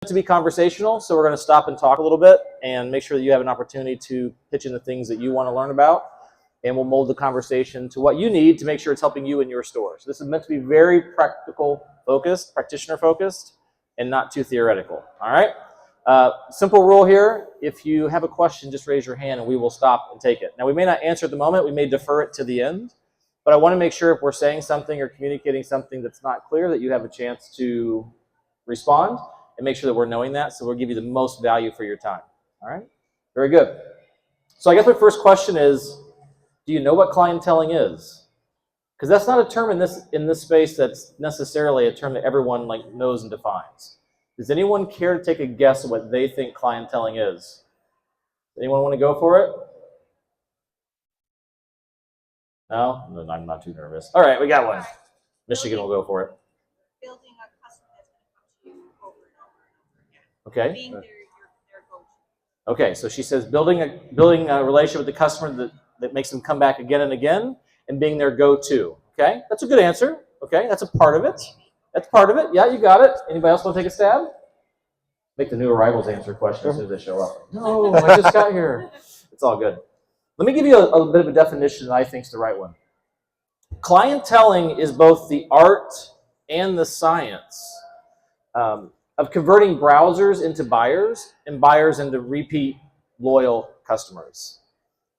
To be conversational, so we're going to stop and talk a little bit and make sure that you have an opportunity to pitch in the things that you want to learn about, and we'll mold the conversation to what you need to make sure it's helping you in your store. So this is meant to be very practical focused, practitioner focused, and not too theoretical. All right? Simple rule here: if you have a question, just raise your hand and we will stop and take it. Now, we may not answer at the moment, we may defer it to the end, but I want to make sure if we're saying something or communicating something that's not clear that you have a chance to respond and make sure that we're knowing that, so we'll give you the most value for your time. All right? Very good. So I guess my first question is, do you know what clienteling is? Because that's not a term in this space that's necessarily a term that everyone knows and defines. Does anyone care to take a guess at what they think clienteling is? Anyone want to go for it? No? No, I'm not too nervous. All right, we got one. Michigan will go for it. Building a customer that's going to come to you over and over and over again. Okay. Being their go-to. Okay, so she says building a relationship with the customer that makes them come back again and again, and being their go-to. Okay, that's a good answer. Okay, that's a part of it. That's part of it. Yeah, you got it. Anybody else want to take a stab? Make the new arrivals answer questions as soon as they show up. No, I just got here. It's all good. Let me give you a bit of a definition that I think is the right one. Clienteling is both the art and the science of converting browsers into buyers and buyers into repeat loyal customers.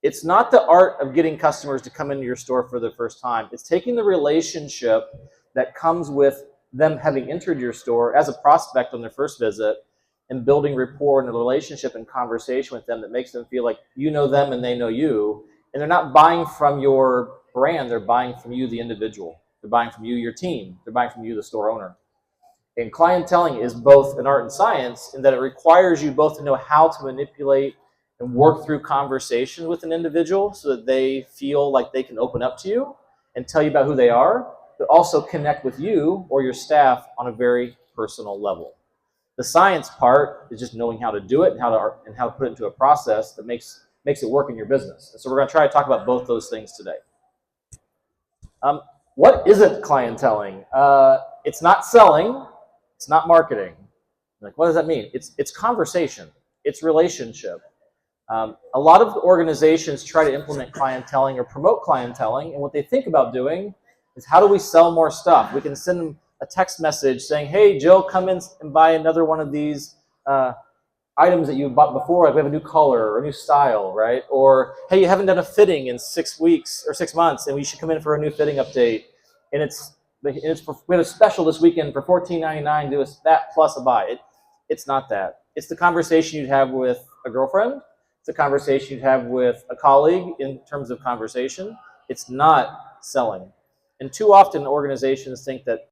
It's not the art of getting customers to come into your store for the first time. It's taking the relationship that comes with them having entered your store as a prospect on their first visit and building rapport and a relationship and conversation with them that makes them feel like you know them and they know you. And they're not buying from your brand, they're buying from you, the individual. They're buying from you, your team. They're buying from you, the store owner. And clienteling is both an art and science in that it requires you both to know how to manipulate and work through conversation with an individual so that they feel like they can open up to you and tell you about who they are, but also connect with you or your staff on a very personal level. The science part is just knowing how to do it and how to put it into a process that makes it work in your business. And so we're going to try to talk about both those things today. What isn't clienteling? It's not selling. It's not marketing. What does that mean? It's conversation. It's relationship. A lot of organizations try to implement clienteling or promote clienteling, and what they think about doing is, how do we sell more stuff? We can send them a text message saying, hey, Jill, come in and buy another one of these items that you bought before. Like, we have a new color or a new style, right? Or, hey, you haven't done a fitting in 6 weeks or 6 months, and we should come in for a new fitting update. And we have a special this weekend for $14.99. Do that plus a buy. It's not that. It's the conversation you'd have with a girlfriend. It's a conversation you'd have with a colleague in terms of conversation. It's not selling. And too often organizations think that,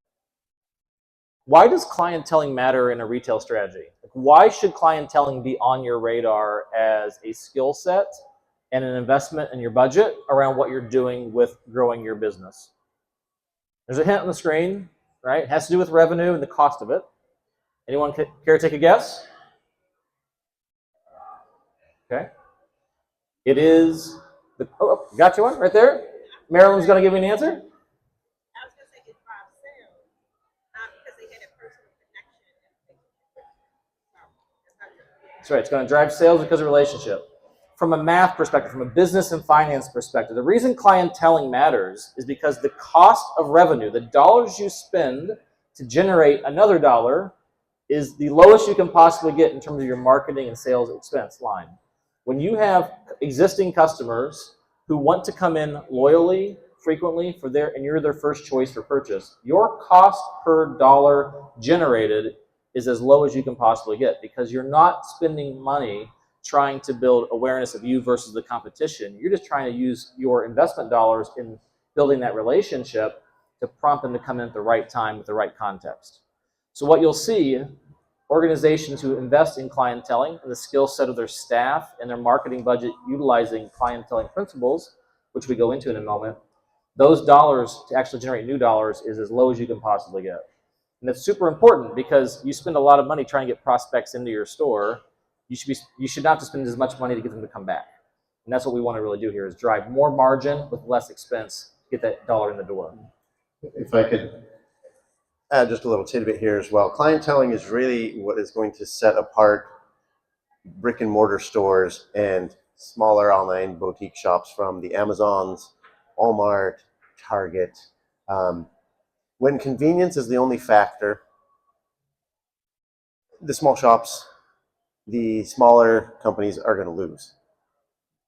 why does clienteling matter in a retail strategy? Why should clienteling be on your radar as a skill set and an investment in your budget around what you're doing with growing your business? There's a hint on the screen, right? It has to do with revenue and the cost of it. Anyone care to take a guess? Okay. It is got you one right there. Marilyn's going to give you an answer. I was going to say it drives sales because they had a personal connection. That's right. It's going to drive sales because of relationship. From a math perspective, from a business and finance perspective, the reason clienteling matters is because the cost of revenue, the dollars you spend to generate another dollar, is the lowest you can possibly get in terms of your marketing and sales expense line. When you have existing customers who want to come in loyally, frequently, and you're their first choice for purchase, your cost per dollar generated is as low as you can possibly get, because you're not spending money trying to build awareness of you versus the competition. You're just trying to use your investment dollars in building that relationship to prompt them to come in at the right time with the right context. So what you'll see, organizations who invest in clienteling and the skill set of their staff and their marketing budget utilizing clienteling principles, which we go into in a moment, those dollars to actually generate new dollars is as low as you can possibly get. And that's super important, because you spend a lot of money trying to get prospects into your store. You should not just spend as much money to get them to come back. And that's what we want to really do here, is drive more margin with less expense to get that dollar in the door. If I could add just a little tidbit here as well. Clienteling is really what is going to set apart brick and mortar stores and smaller online boutique shops from the Amazons, Walmart, Target. When convenience is the only factor, the small shops, the smaller companies are going to lose.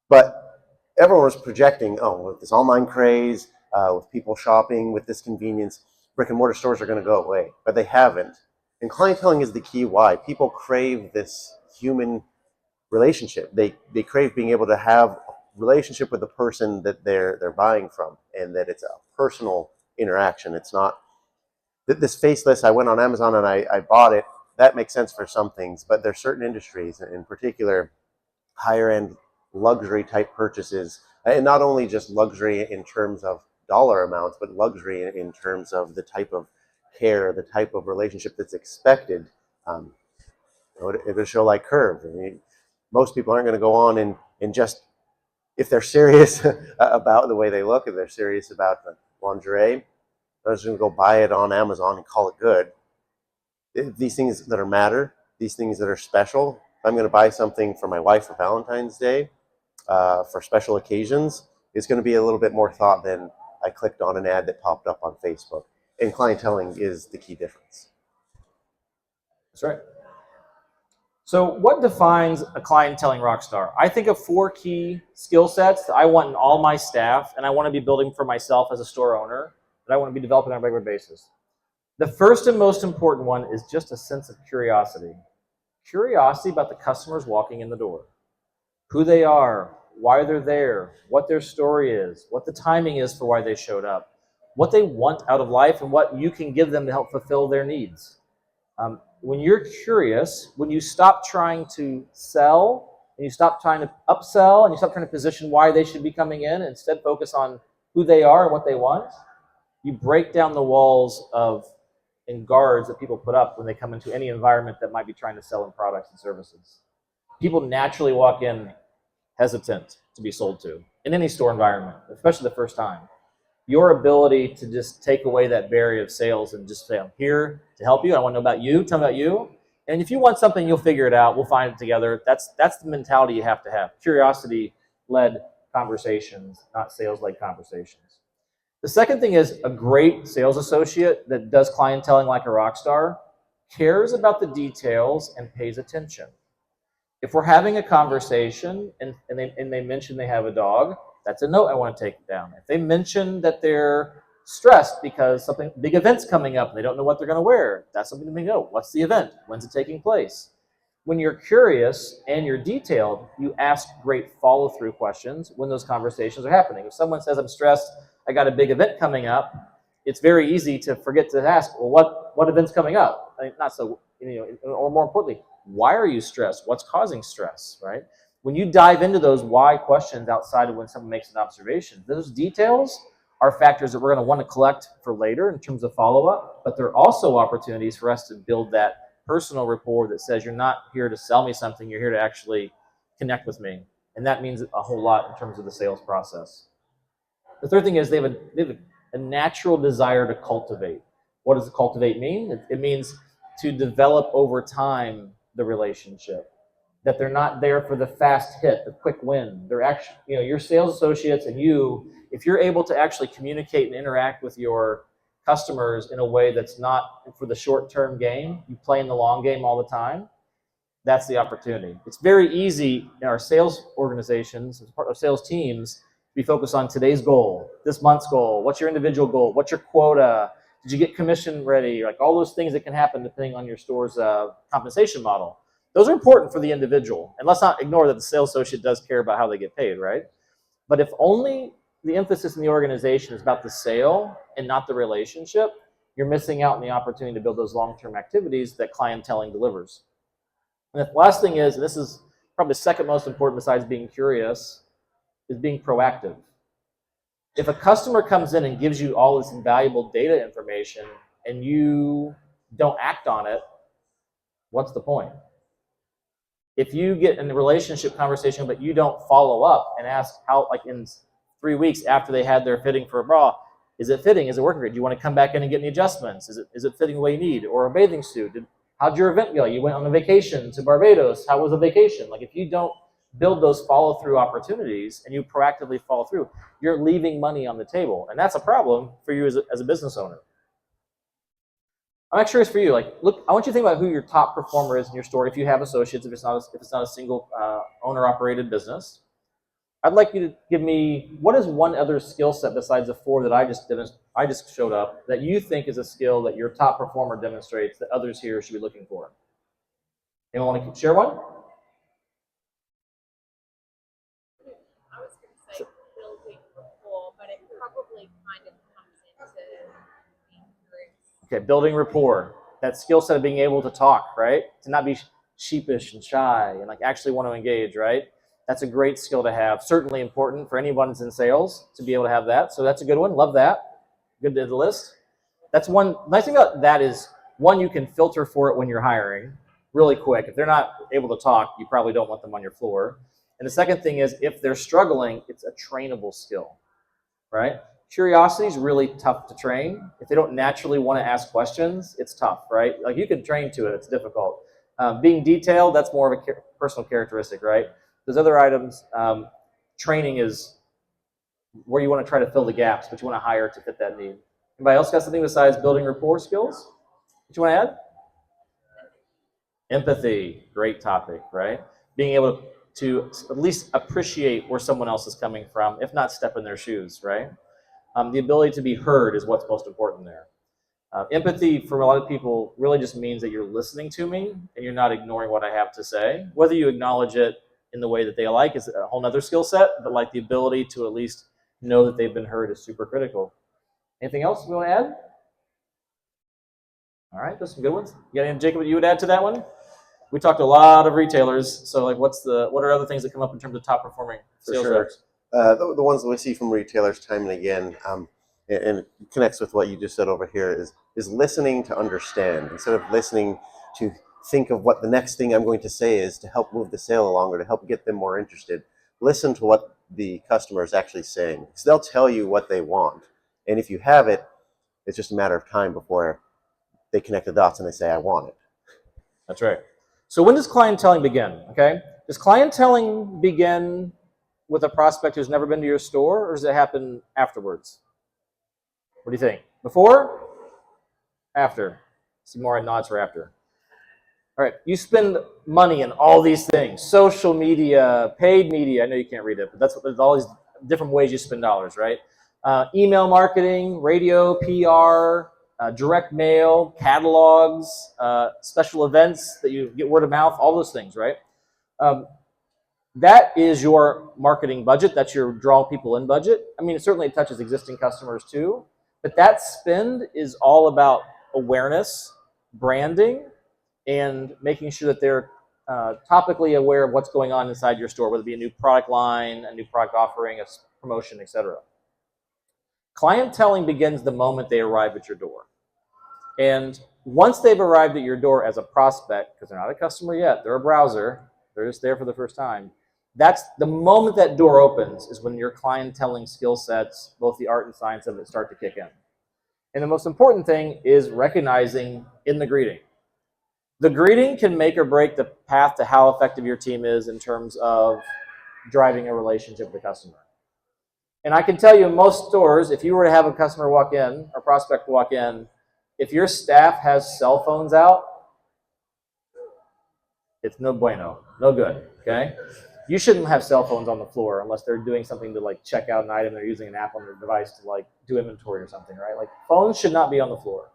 But everyone was projecting, oh, with this online craze, with people shopping, with this convenience, brick and mortar stores are going to go away. But they haven't. And clienteling is the key why. People crave this human relationship. They crave being able to have a relationship with the person that they're buying from, and that it's a personal interaction. It's not this faceless, I went on Amazon and I bought it. That makes sense for some things, but there's certain industries, in particular, higher end luxury type purchases, and not only just luxury in terms of dollar amounts, but luxury in terms of the type of care, the type of relationship that's expected. Um, if a show like Curve, I mean, most people aren't going to go on and just, if they're serious about the way they look, if they're serious about the lingerie, they're just going to go buy it on Amazon and call it good. These things that are matter, these things that are special. If I'm going to buy something for my wife for Valentine's Day, for special occasions, it's going to be a little bit more thought than I clicked on an ad that popped up on Facebook. And clienteling is the key difference. That's right. So what defines a clienteling rock star? I think of 4 key skill sets that I want in all my staff, and I want to be building for myself as a store owner, that I want to be developing on a regular basis. The first and most important one is just a sense of curiosity. Curiosity about the customers walking in the door. Who they are, why they're there, what their story is, what the timing is for why they showed up, what they want out of life, and what you can give them to help fulfill their needs. When you're curious, when you stop trying to sell, and you stop trying to upsell, and you stop trying to position why they should be coming in, and instead focus on who they are and what they want, you break down the walls and guards that people put up when they come into any environment that might be trying to sell in products and services. People naturally walk in hesitant to be sold to in any store environment, especially the first time. Your ability to just take away that barrier of sales and just say, I'm here to help you. I want to know about you. Tell me about you. And if you want something, you'll figure it out. We'll find it together. That's the mentality you have to have. Curiosity-led conversations, not sales-led conversations. The second thing is a great sales associate that does clienteling like a rock star cares about the details and pays attention. If we're having a conversation and they mention they have a dog, that's a note I want to take down. If they mention that they're stressed because something big event's coming up and they don't know what they're going to wear, that's something to know. What's the event? When's it taking place? When you're curious and you're detailed, you ask great follow-through questions when those conversations are happening. If someone says, I'm stressed, I got a big event coming up, it's very easy to forget to ask, well, what event's coming up? I mean, not so, or more importantly, why are you stressed? What's causing stress, right? When you dive into those why questions outside of when someone makes an observation, those details are factors that we're going to want to collect for later in terms of follow-up, but they're also opportunities for us to build that personal rapport that says you're not here to sell me something, you're here to actually connect with me. And that means a whole lot in terms of the sales process. The third thing is they have a natural desire to cultivate. What does cultivate mean? It means to develop over time the relationship. That they're not there for the fast hit, the quick win. They're actually, your sales associates and you, if you're able to actually communicate and interact with your customers in a way that's not for the short-term game, you play in the long game all the time, that's the opportunity. It's very easy in our sales organizations, as part of sales teams, to be focused on today's goal, this month's goal, what's your individual goal, what's your quota, did you get commission ready, like all those things that can happen depending on your store's compensation model. Those are important for the individual. And let's not ignore that the sales associate does care about how they get paid, right? But if only the emphasis in the organization is about the sale and not the relationship, you're missing out on the opportunity to build those long-term activities that clienteling delivers. And the last thing is, and this is probably the second most important besides being curious, is being proactive. If a customer comes in and gives you all this invaluable data information and you don't act on it, what's the point? If you get in the relationship conversation, but you don't follow up and ask how, like in 3 weeks after they had their fitting for a bra, Is it fitting? Is it working great? Do you want to come back in and get any adjustments? Is it fitting the way you need? Or a bathing suit? How'd your event go? You went on a vacation to Barbados. How was the vacation? Like if you don't build those follow-through opportunities and you proactively follow through, you're leaving money on the table. And that's a problem for you as a business owner. I'm curious for you, like, look, I want you to think about who your top performer is in your store if you have associates, if it's not a single owner-operated business. I'd like you to give me, what is one other skill set besides the 4 that I just showed up that you think is a skill that your top performer demonstrates that others here should be looking for? Anyone want to share one? I was going to say building rapport, but it probably kind of comes into being groups. Okay, building rapport. That skill set of being able to talk, right? To not be sheepish and shy and like actually want to engage, right? That's a great skill to have. Certainly important for anyone who's in sales to be able to have that. So that's a good one. Love that. Good to the list. That's one. Nice thing about that is, one, you can filter for it when you're hiring really quick. If they're not able to talk, you probably don't want them on your floor. And the second thing is, if they're struggling, it's a trainable skill, right? Curiosity is really tough to train. If they don't naturally want to ask questions, it's tough, right? Like you can train to it, it's difficult. Being detailed, that's more of a personal characteristic, right? Those other items, training is where you want to try to fill the gaps, but you want to hire to fit that need. Anybody else got something besides building rapport skills? What you want to add? Empathy, great topic, right? Being able to at least appreciate where someone else is coming from, if not step in their shoes, right? The ability to be heard is what's most important there. Empathy for a lot of people really just means that you're listening to me and you're not ignoring what I have to say. Whether you acknowledge it in the way that they like is a whole nother skill set, but like the ability to at least know that they've been heard is super critical. Anything else you want to add? All right, those are some good ones. You got anything, Jacob, you would add to that one? We talked to a lot of retailers, so like what are other things that come up in terms of top performing sales reps? The ones that we see from retailers time and again, and it connects with what you just said over here, is listening to understand instead of listening to think of what the next thing I'm going to say is to help move the sale along or to help get them more interested. Listen to what the customer is actually saying, because they'll tell you what they want. And if you have it, it's just a matter of time before they connect the dots and they say, I want it. That's right. So when does clienteling begin? Okay, does clienteling begin with a prospect who's never been to your store, or does it happen afterwards? What do you think? Before? After? See more nods for after. All right, you spend money in all these things: social media, paid media. I know you can't read it, but there's all these different ways you spend dollars, right? Email marketing, radio, PR, direct mail, catalogs, special events that you get word of mouth, all those things, right? That is your marketing budget. That's your draw people in budget. I mean, it certainly touches existing customers too, but that spend is all about awareness, branding, and making sure that they're topically aware of what's going on inside your store, whether it be a new product line, a new product offering, a promotion, etc. Clienteling begins the moment they arrive at your door. And once they've arrived at your door as a prospect, because they're not a customer yet, they're a browser, they're just there for the first time, that's the moment that door opens is when your clienteling skill sets, both the art and science of it, start to kick in. And the most important thing is recognizing in the greeting. The greeting can make or break the path to how effective your team is in terms of driving a relationship with the customer. And I can tell you in most stores, if you were to have a customer walk in, or prospect walk in, if your staff has cell phones out, it's no bueno, no good, okay? You shouldn't have cell phones on the floor unless they're doing something to like check out an item, they're using an app on their device to like do inventory or something, right? Like phones should not be on the floor.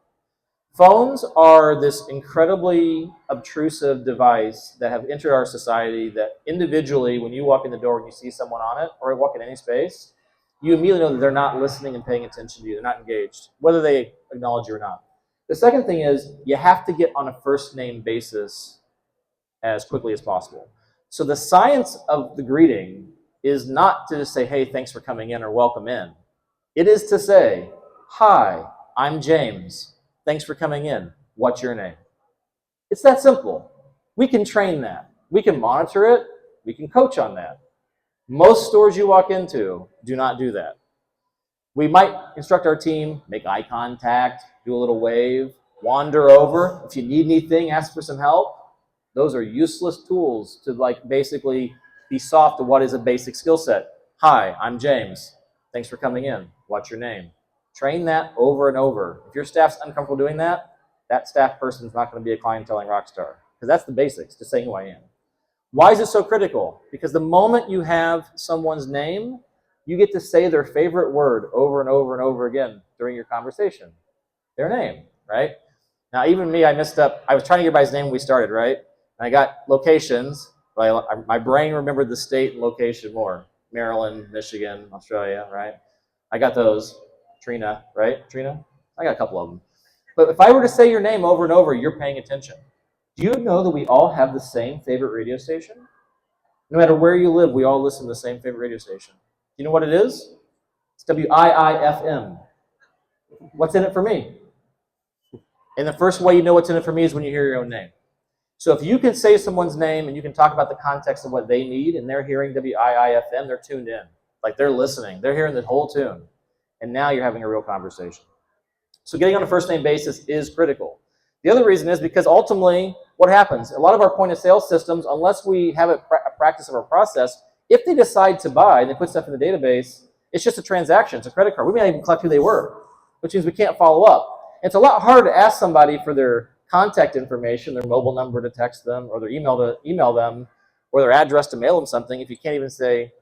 Phones are this incredibly obtrusive device that have entered our society that individually, when you walk in the door and you see someone on it, or walk in any space, you immediately know that they're not listening and paying attention to you. They're not engaged, whether they acknowledge you or not. The second thing is you have to get on a first name basis as quickly as possible. So the science of the greeting is not to just say, hey, thanks for coming in or welcome in. It is to say, hi, I'm James. Thanks for coming in. What's your name? It's that simple. We can train that. We can monitor it. We can coach on that. Most stores you walk into do not do that. We might instruct our team, make eye contact, do a little wave, wander over. If you need anything, ask for some help. Those are useless tools to like basically be soft to what is a basic skill set. Hi, I'm James. Thanks for coming in. What's your name? Train that over and over. If your staff's uncomfortable doing that, that staff person's not going to be a clienteling rock star, because that's the basics, just saying who I am. Why is it so critical? Because the moment you have someone's name, you get to say their favorite word over and over and over again during your conversation. Their name, right? Now, even me, I messed up. I was trying to get by his name when we started, right? And I got locations. My brain remembered the state and location more. Maryland, Michigan, Australia, right? I got those. Trina, right? Trina? I got a couple of them. But if I were to say your name over and over, you're paying attention. Do you know that we all have the same favorite radio station? No matter where you live, we all listen to the same favorite radio station. Do you know what it is? It's WIIFM. What's in it for me? And the first way you know what's in it for me is when you hear your own name. So if you can say someone's name and you can talk about the context of what they need, and they're hearing WIIFM, they're tuned in. Like they're listening. They're hearing the whole tune. And now you're having a real conversation. So getting on a first name basis is critical. The other reason is because ultimately, what happens? A lot of our point of sale systems, unless we have a practice of our process, if they decide to buy and they put stuff in the database, it's just a transaction. It's a credit card. We may not even collect who they were, which means we can't follow up. It's a lot harder to ask somebody for their contact information, their mobile number to text them, or their email to email them, or their address to mail them something if you can't even say,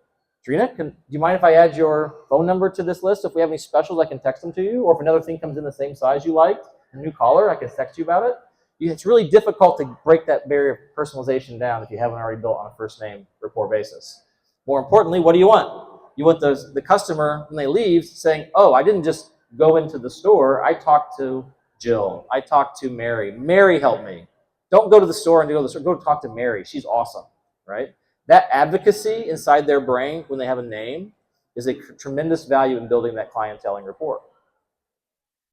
Trina, do you mind if I add your phone number to this list? If we have any specials, I can text them to you. Or if another thing comes in the same size you liked, a new caller, I can text you about it. It's really difficult to break that barrier of personalization down if you haven't already built on a first name rapport basis. More importantly, what do you want? You want the customer, when they leave, saying, oh, I didn't just go into the store. I talked to Jill. I talked to Mary. Mary helped me. Don't go to the store and go to the store. Go talk to Mary. She's awesome, right? That advocacy inside their brain when they have a name is a tremendous value in building that clienteling rapport.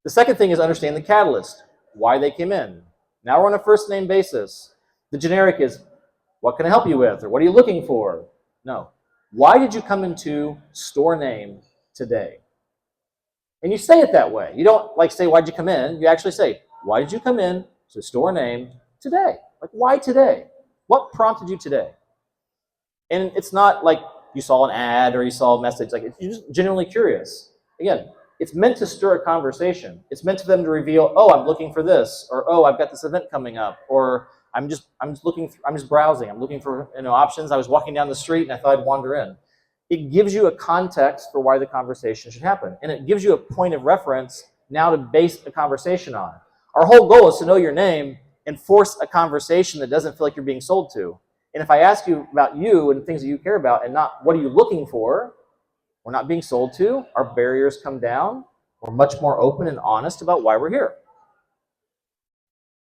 The second thing is understand the catalyst, why they came in. Now we're on a first name basis. The generic is, what can I help you with? Or what are you looking for? No. Why did you come into store name today? And you say it that way. You don't like say, why'd you come in? You actually say, why did you come in to store name today? Like, why today? What prompted you today? And it's not like you saw an ad or you saw a message. Like, you're just genuinely curious. Again, it's meant to stir a conversation. It's meant for them to reveal, oh, I'm looking for this, or oh, I've got this event coming up, or I'm just browsing. I'm looking for options. I was walking down the street and I thought I'd wander in. It gives you a context for why the conversation should happen, and it gives you a point of reference now to base the conversation on. Our whole goal is to know your name and force a conversation that doesn't feel like you're being sold to. And if I ask you about you and things that you care about and not what are you looking for, we're not being sold to, our barriers come down, we're much more open and honest about why we're here.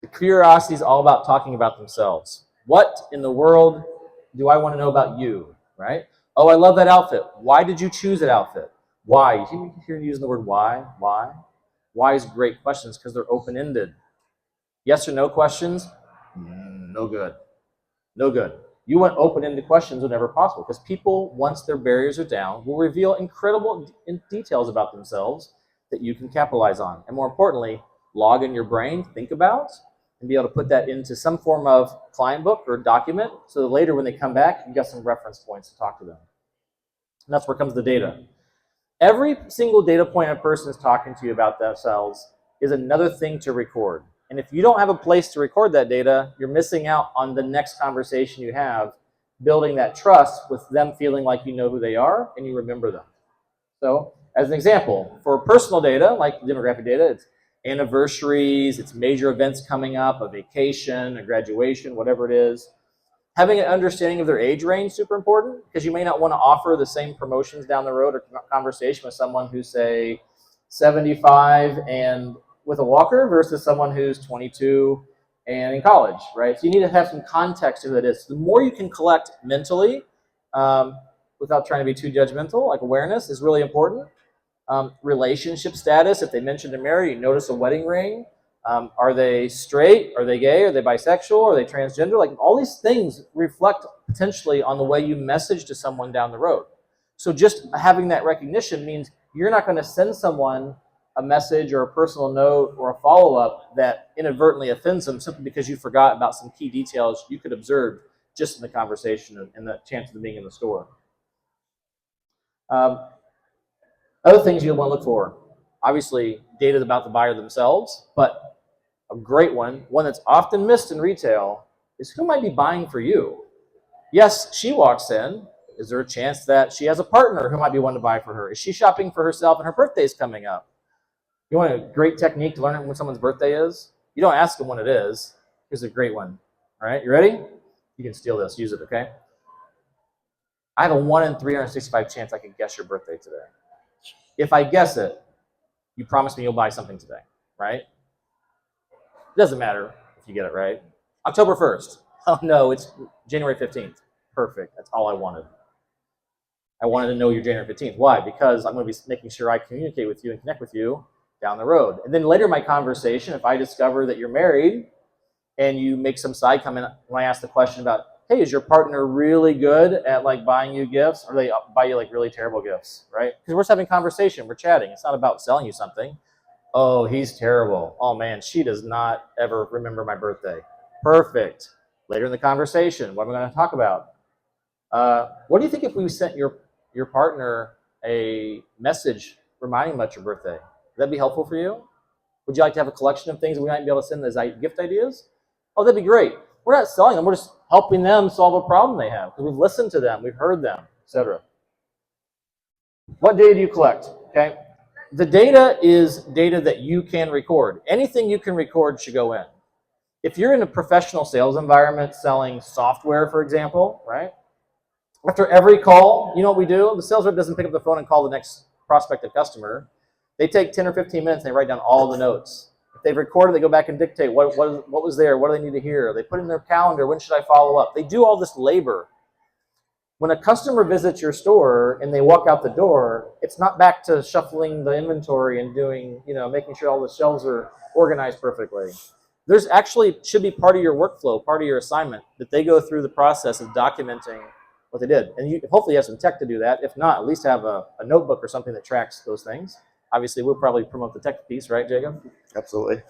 The curiosity is all about talking about themselves. What in the world do I want to know about you, right? Oh, I love that outfit. Why did you choose that outfit? Why? You hear using the word why? Why? Why is great questions because they're open-ended. Yes or no questions? No good. No good. You want open-ended questions whenever possible because people, once their barriers are down, will reveal incredible details about themselves that you can capitalize on. And more importantly, log in your brain, think about, and be able to put that into some form of client book or document so that later when they come back, you've got some reference points to talk to them. And that's where comes the data. Every single data point a person is talking to you about themselves is another thing to record. And if you don't have a place to record that data, you're missing out on the next conversation you have, building that trust with them feeling like you know who they are and you remember them. So, as an example, for personal data, like demographic data, it's anniversaries, it's major events coming up, a vacation, a graduation, whatever it is. Having an understanding of their age range is super important because you may not want to offer the same promotions down the road or conversation with someone who's, say, 75 and with a walker versus someone who's 22 and in college, right? So you need to have some context to who that is. The more you can collect mentally, without trying to be too judgmental, like awareness is really important. Relationship status, if they mention they're married, you notice a wedding ring. Are they straight? Are they gay? Are they bisexual? Are they transgender? Like all these things reflect potentially on the way you message to someone down the road. So just having that recognition means you're not going to send someone a message or a personal note or a follow-up that inadvertently offends them simply because you forgot about some key details you could observe just in the conversation and the chances of being in the store. Other things you'll want to look for. Obviously, data about the buyer themselves, but a great one that's often missed in retail, is who might be buying for you. Yes, she walks in. Is there a chance that she has a partner who might be wanting to buy for her? Is she shopping for herself and her birthday's coming up? You want a great technique to learn when someone's birthday is? You don't ask them when it is. Here's a great one. All right, you ready? You can steal this, use it, okay? I have a 1 in 365 chance I can guess your birthday today. If I guess it, you promise me you'll buy something today, right? It doesn't matter if you get it right. October 1st. Oh no, it's January 15th. Perfect, that's all I wanted. I wanted to know you're January 15th. Why? Because I'm going to be making sure I communicate with you and connect with you down the road. And then later in my conversation, if I discover that you're married and you make some side comment when I ask the question about, hey, is your partner really good at like buying you gifts, or they buy you like really terrible gifts, right? Because we're just having a conversation, we're chatting. It's not about selling you something. Oh, he's terrible. Oh man, she does not ever remember my birthday. Perfect. Later in the conversation, what am I going to talk about? What do you think if we sent your partner a message reminding them about your birthday? Would that be helpful for you? Would you like to have a collection of things that we might be able to send as gift ideas? Oh, that'd be great. We're not selling them. We're just helping them solve a problem they have because we've listened to them, we've heard them, etc. What data do you collect? Okay, the data is data that you can record. Anything you can record should go in. If you're in a professional sales environment selling software, for example, right? After every call, you know what we do? The sales rep doesn't pick up the phone and call the next prospective customer. They take 10 or 15 minutes and they write down all the notes. If they've recorded, they go back and dictate what was there, what do they need to hear. They put in their calendar, when should I follow up? They do all this labor. When a customer visits your store and they walk out the door, it's not back to shuffling the inventory and doing, making sure all the shelves are organized perfectly. There's actually should be part of your workflow, part of your assignment, that they go through the process of documenting what they did. And you hopefully have some tech to do that. If not, at least have a notebook or something that tracks those things. Obviously, we'll probably promote the tech piece, right, Jacob? Absolutely.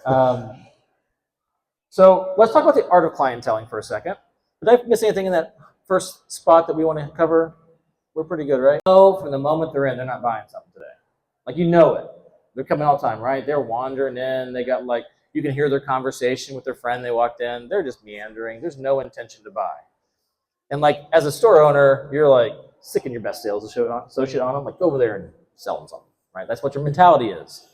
So let's talk about the art of clienteling for a second. Did I miss anything in that first spot that we want to cover? We're pretty good, right? No, from the moment they're in, they're not buying something today. Like, you know it. They're coming all the time, right? They're wandering in. They got you can hear their conversation with their friend. They walked in. They're just meandering. There's no intention to buy. And as a store owner, you're sicking your best sales associate on them. Go over there and sell them something. Right? That's what your mentality is.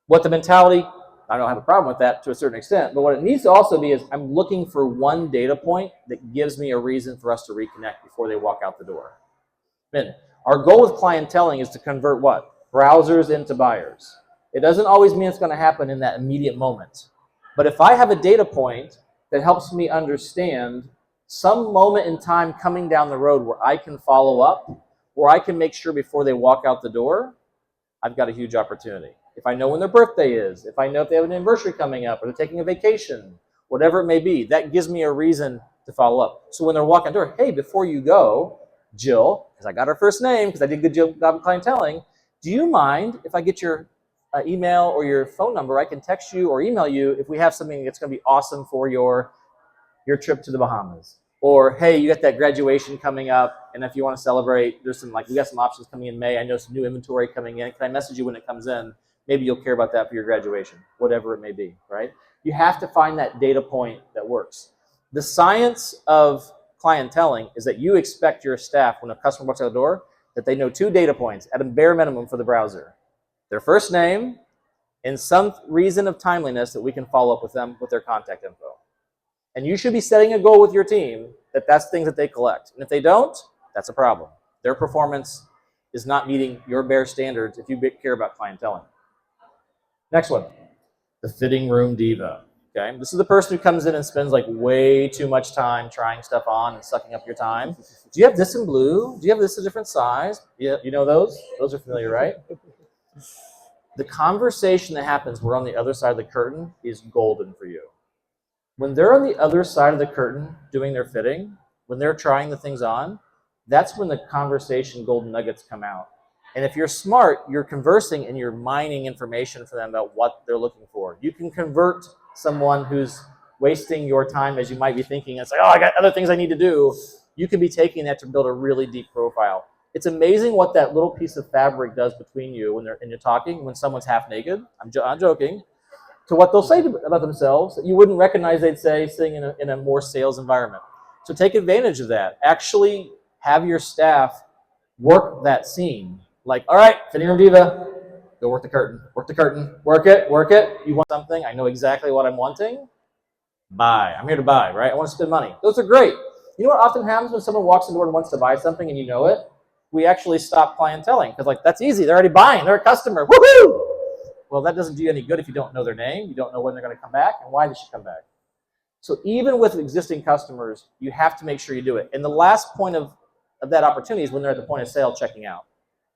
What the mentality, I don't have a problem with that to a certain extent, but what it needs to also be is I'm looking for one data point that gives me a reason for us to reconnect before they walk out the door. Then, our goal with clienteling is to convert what? Browsers into buyers. It doesn't always mean it's going to happen in that immediate moment. But if I have a data point that helps me understand some moment in time coming down the road where I can follow up, where I can make sure before they walk out the door, I've got a huge opportunity. If I know when their birthday is, if I know if they have an anniversary coming up or they're taking a vacation, whatever it may be, that gives me a reason to follow up. So when they're walking the door, hey, before you go, Jill, because I got her first name, because I did a good job of clienteling, do you mind if I get your email or your phone number? I can text you or email you if we have something that's going to be awesome for your trip to the Bahamas. Or, hey, you got that graduation coming up, and if you want to celebrate, there's some we got some options coming in May. I know some new inventory coming in. Can I message you when it comes in? Maybe you'll care about that for your graduation, whatever it may be, right? You have to find that data point that works. The science of clienteling is that you expect your staff, when a customer walks out the door, that they know 2 data points at a bare minimum for the browser. Their first name and some reason of timeliness that we can follow up with them with their contact info. And you should be setting a goal with your team that that's things that they collect. And if they don't, that's a problem. Their performance is not meeting your bare standards if you care about clienteling. Next one, the fitting room diva. Okay, this is the person who comes in and spends way too much time trying stuff on and sucking up your time. Do you have this in blue? Do you have this a different size? Yeah, you know those? Those are familiar, right? The conversation that happens where on the other side of the curtain is golden for you. When they're on the other side of the curtain doing their fitting, when they're trying the things on, that's when the conversation golden nuggets come out. And if you're smart, you're conversing and you're mining information for them about what they're looking for. You can convert someone who's wasting your time as you might be thinking. It's like, oh, I got other things I need to do. You can be taking that to build a really deep profile. It's amazing what that little piece of fabric does between you when you're talking, when someone's half naked. I'm joking. To what they'll say about themselves that you wouldn't recognize they'd say sitting in a more sales environment. So take advantage of that. Actually have your staff work that scene. Like, all right, fitting room diva, go work the curtain, work it. You want something? I know exactly what I'm wanting. Buy. I'm here to buy, right? I want to spend money. Those are great. You know what often happens when someone walks in the door and wants to buy something and you know it? We actually stop clienteling because, like, that's easy. They're already buying. They're a customer. Woohoo! Well, that doesn't do you any good if you don't know their name, you don't know when they're going to come back, and why they should come back. So even with existing customers, you have to make sure you do it. And the last point of that opportunity is when they're at the point of sale checking out,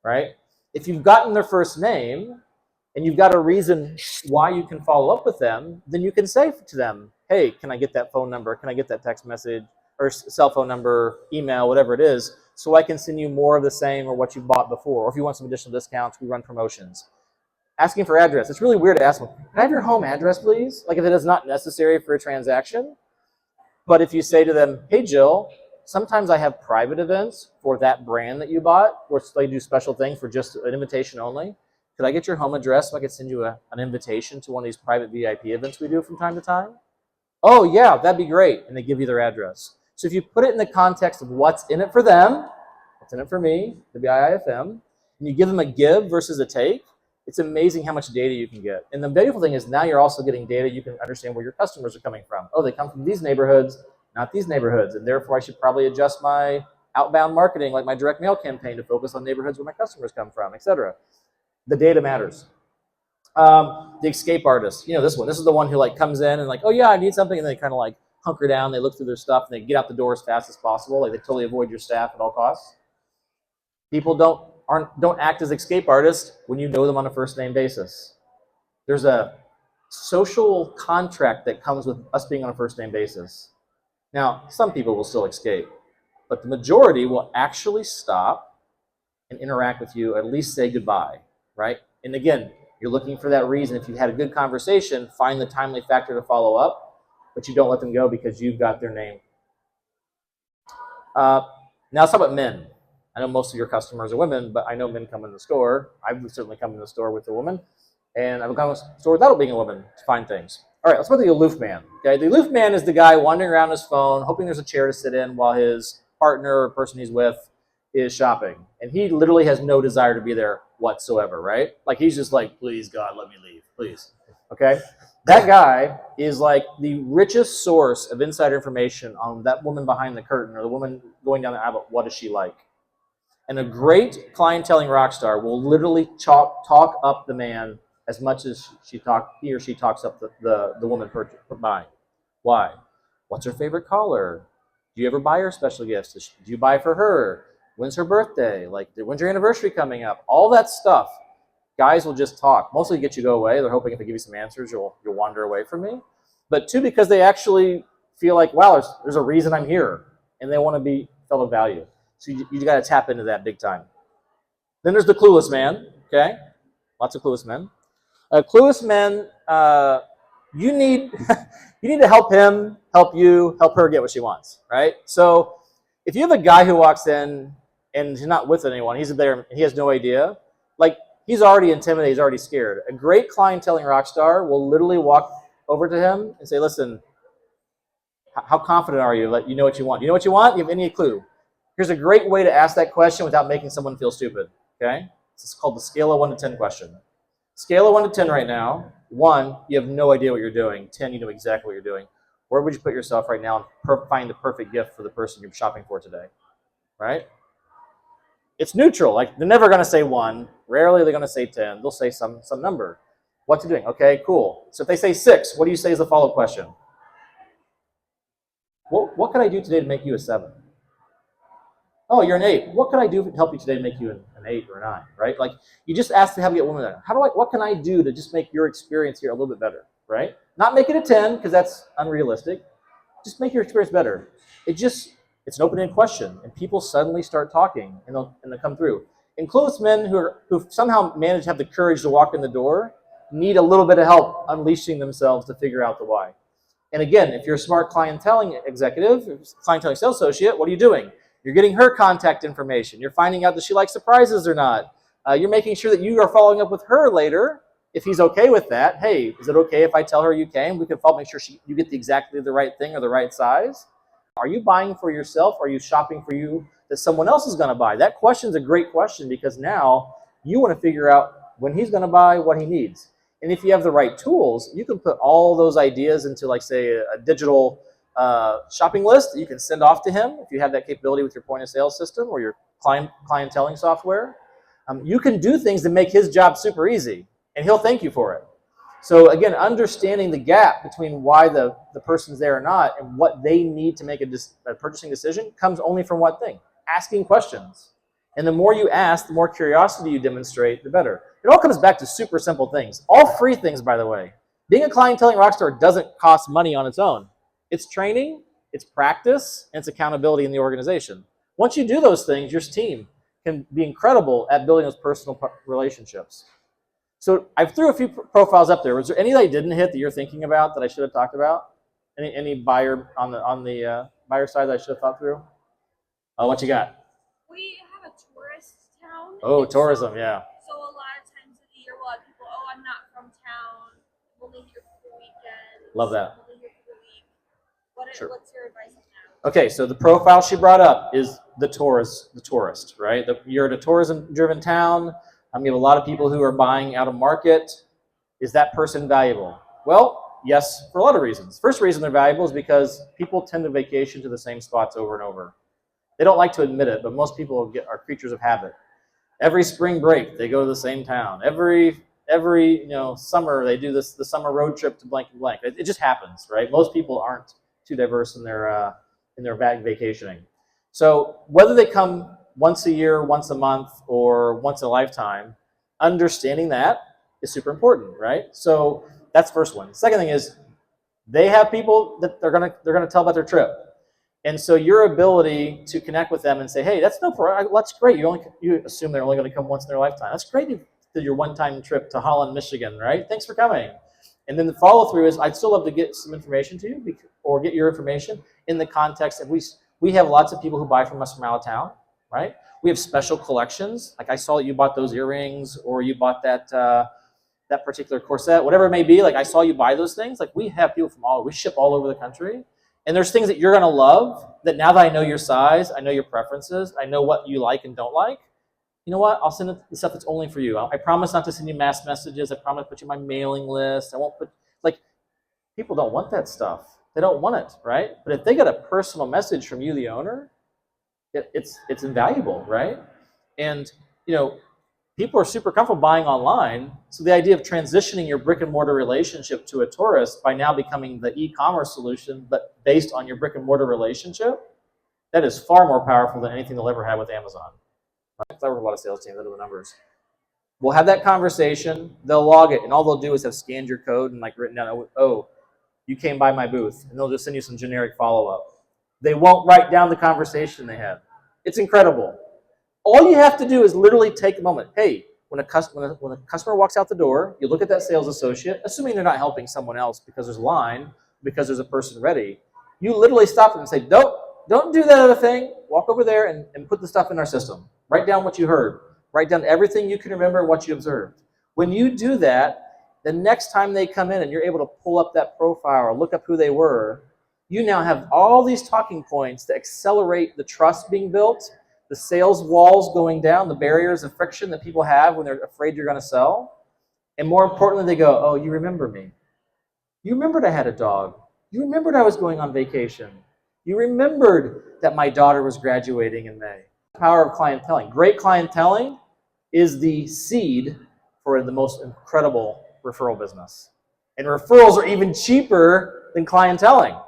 right? If you've gotten their first name and you've got a reason why you can follow up with them, then you can say to them, hey, can I get that phone number? Can I get that text message or cell phone number, email, whatever it is, so I can send you more of the same or what you bought before. Or if you want some additional discounts, we run promotions. Asking for address. It's really weird to ask them, can I have your home address, please? Like if it is not necessary for a transaction. But if you say to them, hey, Jill, sometimes I have private events for that brand that you bought, or they do special things for just an invitation only. Could I get your home address so I could send you an invitation to one of these private VIP events we do from time to time? Oh, yeah, that'd be great. And they give you their address. So if you put it in the context of what's in it for them, what's in it for me, the BIIFM, and you give them a give versus a take, it's amazing how much data you can get. And the beautiful thing is now you're also getting data you can understand where your customers are coming from. Oh, they come from these neighborhoods, not these neighborhoods. And therefore, I should probably adjust my outbound marketing, like my direct mail campaign, to focus on neighborhoods where my customers come from, etc. The data matters. The escape artist, you know this one. This is the one who like comes in and like, oh yeah, I need something, and they kind of like hunker down. They look through their stuff and they get out the door as fast as possible. Like they totally avoid your staff at all costs. People don't act as escape artists when you know them on a first name basis. There's a social contract that comes with us being on a first name basis. Now, some people will still escape, but the majority will actually stop and interact with you, at least say goodbye, right? And again, you're looking for that reason. If you had a good conversation, find the timely factor to follow up, but you don't let them go because you've got their name. Now let's talk about men. I know most of your customers are women, but I know men come in the store. I've certainly come in the store with a woman, and I've come in the store without being a woman to find things. All right, let's go to the aloof man. Okay, the aloof man is the guy wandering around his phone, hoping there's a chair to sit in while his partner or person he's with is shopping, and he literally has no desire to be there whatsoever, right? Like he's just like, please God, let me leave, please. Okay, that guy is like the richest source of insider information on that woman behind the curtain or the woman going down the aisle. What is she like? And a great clienteling rock star will literally talk up the man as much as he or she talks up the woman buying. Why? What's her favorite color? Do you ever buy her special gifts? Do you buy for her? When's her birthday? Like, when's your anniversary coming up? All that stuff. Guys will just talk. Mostly get you to go away. They're hoping if I give you some answers, you'll wander away from me. But two, because they actually feel like, wow, there's a reason I'm here. And they want to be felt of value. So you got to tap into that big time. Then there's the clueless man, okay? Lots of clueless men. Clueless men, you need to help him, help you, help her get what she wants, right? So if you have a guy who walks in and he's not with anyone, he's there and he has no idea, like he's already intimidated, he's already scared. A great clienteling rock star will literally walk over to him and say, listen, how confident are you? Like, you know what you want. You know what you want? You have any clue? Here's a great way to ask that question without making someone feel stupid, okay? This is called the scale of 1 to 10 question. Scale of 1 to 10 right now. 1, you have no idea what you're doing. 10, you know exactly what you're doing. Where would you put yourself right now and find the perfect gift for the person you're shopping for today, right? It's neutral. Like, they're never going to say 1. Rarely they're going to say 10. They'll say some number. What's he doing? Okay, cool. So if they say 6, what do you say is the follow-up question? What can I do today to make you a 7? Oh, you're an 8. What can I do to help you today to make you an 8 or a 9, right? Like, you just ask to have you get one of that. What can I do to just make your experience here a little bit better, right? Not make it a 10, because that's unrealistic. Just make your experience better. It's an open-ended question, and people suddenly start talking, and they'll come through. And close men who somehow manage to have the courage to walk in the door need a little bit of help unleashing themselves to figure out the why. And again, if you're a smart clienteling executive, clienteling sales associate, what are you doing? You're getting her contact information. You're finding out that she likes surprises or not. You're making sure that you are following up with her later, if he's okay with that. Hey, is it okay if I tell her you came? We can make sure you get exactly the right thing or the right size. Are you buying for yourself? Or are you shopping for you that someone else is going to buy? That question's a great question, because now you want to figure out when he's going to buy, what he needs. And if you have the right tools, you can put all those ideas into, like, say, a digital shopping list that you can send off to him if you have that capability with your point of sale system or your clienteling software. You can do things to make his job super easy, and he'll thank you for it. So again, understanding the gap between why the person's there or not and what they need to make a purchasing decision comes only from one thing: asking questions. And the more you ask, the more curiosity you demonstrate, the better. It all comes back to super simple things. All free things, by the way. Being a clienteling rockstar doesn't cost money on its own. It's training, it's practice, and it's accountability in the organization. Once you do those things, your team can be incredible at building those personal relationships. So I threw a few profiles up there. Was there any that I didn't hit that you're thinking about that I should have talked about? Any buyer on the buyer side that I should have thought through? Oh, what you got? We have a tourist town. Oh, and tourism, so, yeah. So a lot of times of the year, we'll have people, oh, I'm not from town. I'm only here for the weekend. Love that. I'm only here for the week. Sure. What's your advice on that? Okay, so the profile she brought up is the tourist, right? You're in a tourism-driven town. You have a lot of people who are buying out of market. Is that person valuable? Well, yes, for a lot of reasons. First reason they're valuable is because people tend to vacation to the same spots over and over. They don't like to admit it, but most people are creatures of habit. Every spring break, they go to the same town. Every summer, they do the summer road trip to blank and blank. It just happens, right? Most people aren't too diverse in their vacationing. So whether they come once a year, once a month, or once in a lifetime, understanding that is super important, right? So that's the first one. Second thing is they have people that they're gonna tell about their trip. And so your ability to connect with them and say, hey, that's great. You assume they're only going to come once in their lifetime. That's great. You did your one-time trip to Holland, Michigan, right? Thanks for coming. And then the follow-through is, I'd still love to get some information to you, or get your information in the context of we have lots of people who buy from us from out of town, right? We have special collections. Like I saw that you bought those earrings, or you bought that particular corset, whatever it may be. Like I saw you buy those things. Like we have people we ship all over the country. And there's things that you're going to love that now that I know your size, I know your preferences, I know what you like and don't like, you know what? I'll send the stuff that's only for you. I promise not to send you mass messages. I promise to put you on my mailing list. I won't people don't want that stuff. They don't want it, right? But if they get a personal message from you, the owner, it's invaluable, right? And, people are super comfortable buying online. So the idea of transitioning your brick and mortar relationship to a tourist by now becoming the e-commerce solution, but based on your brick and mortar relationship, that is far more powerful than anything they'll ever have with Amazon. Right? I work with a lot of sales teams that do the numbers. We'll have that conversation. They'll log it, and all they'll do is have scanned your code and written down, oh, you came by my booth, and they'll just send you some generic follow-up. They won't write down the conversation they had. It's incredible. All you have to do is literally take a moment. Hey, when a customer walks out the door, you look at that sales associate, assuming they're not helping someone else because there's a line, because there's a person ready. You literally stop them and say, don't do that other thing. Walk over there and put the stuff in our system. Write down what you heard. Write down everything you can remember and what you observed. When you do that, the next time they come in and you're able to pull up that profile or look up who they were, you now have all these talking points to accelerate the trust being built, the sales walls going down, the barriers of friction that people have when they're afraid you're going to sell. And more importantly, they go, oh, you remember me. You remembered I had a dog. You remembered I was going on vacation. You remembered that my daughter was graduating in May. The power of clienteling. Great clienteling is the seed for the most incredible referral business. And referrals are even cheaper than clienteling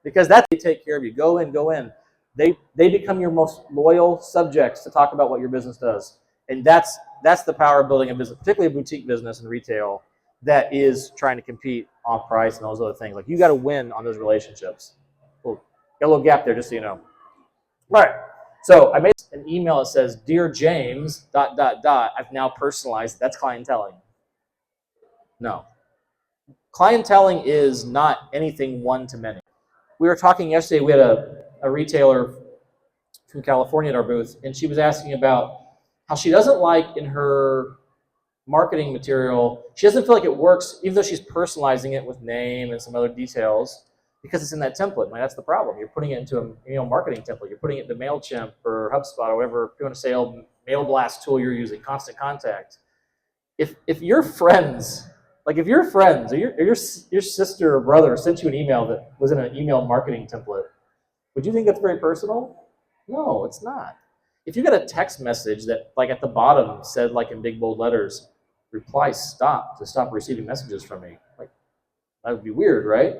because that's they take care of you. Go in. They become your most loyal subjects to talk about what your business does. And that's the power of building a business, particularly a boutique business and retail that is trying to compete on price and those other things. Like you got to win on those relationships. Cool. Got a little gap there just so you know. All right. So I made an email that says, "Dear James, ... I've now personalized." That's clienteling. No. Clienteling is not anything one-to-many. We were talking yesterday, we had a retailer from California at our booth, and she was asking about how she doesn't like in her marketing material, she doesn't feel like it works, even though she's personalizing it with name and some other details, because it's in that template. That's the problem. You're putting it into a marketing template. You're putting it into MailChimp or HubSpot or whatever point of sale mail blast tool you're using, Constant Contact. If your friends, like if your friends or your sister or brother sent you an email that was in an email marketing template, would you think that's very personal? No, it's not. If you get a text message that, like at the bottom, said like in big bold letters, "Reply stop to stop receiving messages from me," like that would be weird, right?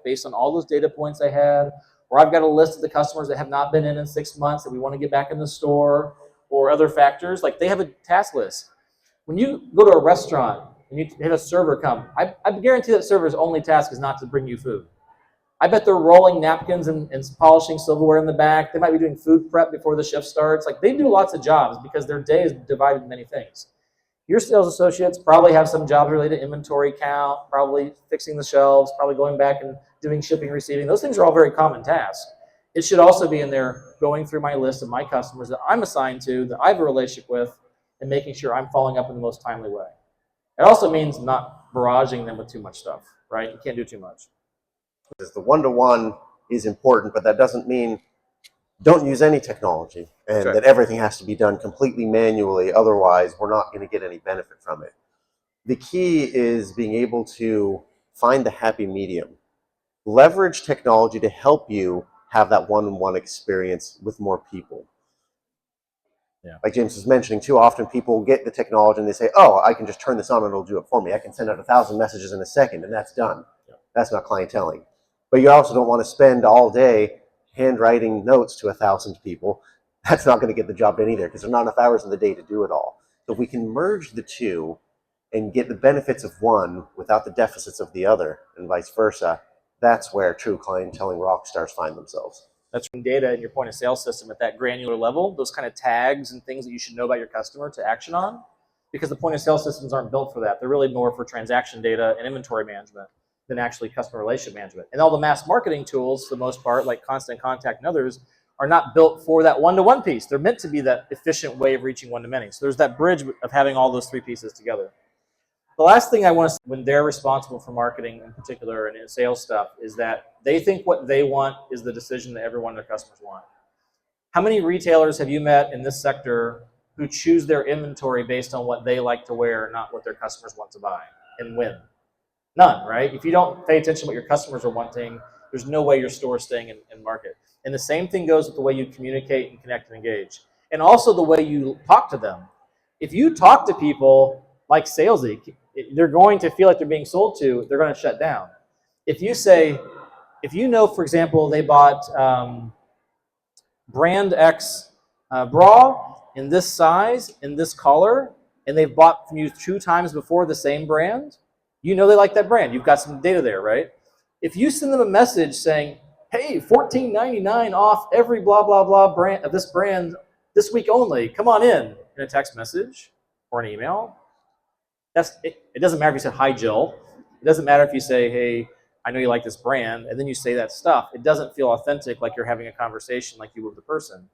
Based on all those data points I had, or I've got a list of the customers that have not been in 6 months that we want to get back in the store, or other factors, like they have a task list. When you go to a restaurant and you have a server come, I guarantee that server's only task is not to bring you food. I bet they're rolling napkins and polishing silverware in the back. They might be doing food prep before the shift starts. Like they do lots of jobs because their day is divided into many things. Your sales associates probably have some jobs related to inventory count, probably fixing the shelves, probably going back and doing shipping, receiving. Those things are all very common tasks. It should also be in there going through my list of my customers that I'm assigned to, that I have a relationship with, and making sure I'm following up in the most timely way. It also means not barraging them with too much stuff, right? You can't do too much. The one-to-one is important, but that doesn't mean don't use any technology and Right. that everything has to be done completely manually. Otherwise, we're not going to get any benefit from it. The key is being able to find the happy medium. Leverage technology to help you have that one-on-one experience with more people. Yeah. Like James was mentioning, too often people get the technology and they say, "Oh, I can just turn this on and it'll do it for me. I can send out 1,000 messages in a second and that's done." Yeah. That's not clienteling. But you also don't want to spend all day handwriting notes to 1,000 people. That's not going to get the job done either because there's not enough hours in the day to do it all. So if we can merge the two and get the benefits of one without the deficits of the other and vice versa, that's where true clienteling rock stars find themselves. That's data in your point of sale system at that granular level, those kind of tags and things that you should know about your customer to action on, because the point of sale systems aren't built for that. They're really more for transaction data and inventory management than actually customer relationship management. And all the mass marketing tools, for the most part, like Constant Contact and others, are not built for that one-to-one piece. They're meant to be that efficient way of reaching one-to-many. So there's that bridge of having all those three pieces together. The last thing I want to say when they're responsible for marketing in particular and in sales stuff is that they think what they want is the decision that every one of their customers want. How many retailers have you met in this sector who choose their inventory based on what they like to wear, not what their customers want to buy and when? None, right? If you don't pay attention to what your customers are wanting, there's no way your store is staying in market. And the same thing goes with the way you communicate and connect and engage. And also the way you talk to them. If you talk to people like salesy, they're going to feel like they're being sold to, they're going to shut down. If you say, if you know, for example, they bought brand X bra in this size, in this color, and they've bought from you 2 times before the same brand, you know they like that brand. You've got some data there, right? If you send them a message saying, "Hey, $14.99 off every blah, blah, blah brand of this brand this week only, come on in a text message or an email, it doesn't matter if you said, "Hi, Jill." It doesn't matter if you say, "Hey, I know you like this brand," and then you say that stuff. It doesn't feel authentic, like you're having a conversation like you would with the person.